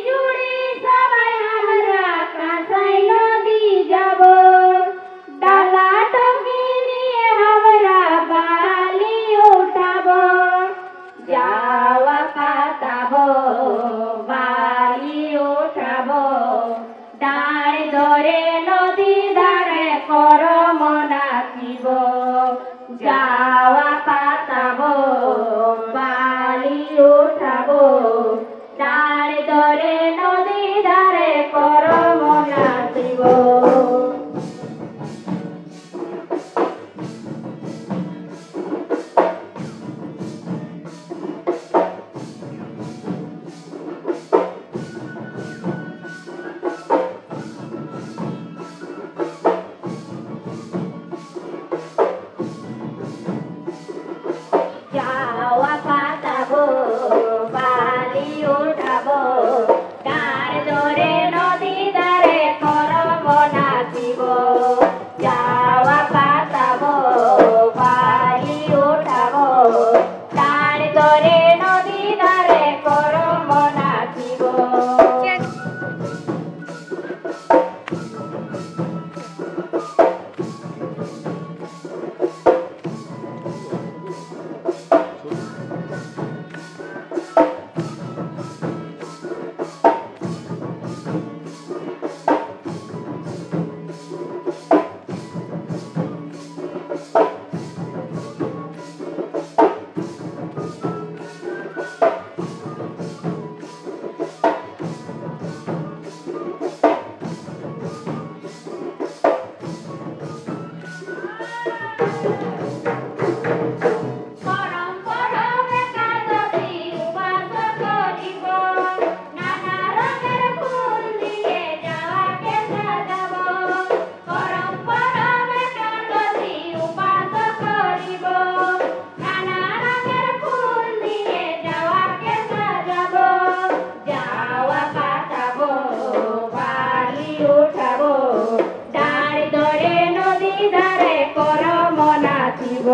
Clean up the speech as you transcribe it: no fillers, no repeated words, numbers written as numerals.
জুড়ে সবাই আমরা কাঁসাই নদী যাব, ডালা টঙ্গি নিয়ে আমরা বালি উঠাবো, যাওয়া পাতাবো বালি উঠাবো, দাঁড় ধরে নদী ধারে করম নাচিব, যাওয়া পাতাবো বালি উঠাবো, দাঁড় ধরে নদী ধারে করম নাচিব। যাওয়া পাতাবো বালি উঠাবো, দাঁড় ধরে নদী ধারে করম নাচিব, যাওয়া পাতাবো বালি উঠাবো, দাঁড় ধরে নদী ধারে করম নাচিব। উঠাবো, দাঁড় ধরে নদী ধারে করম নাচিব।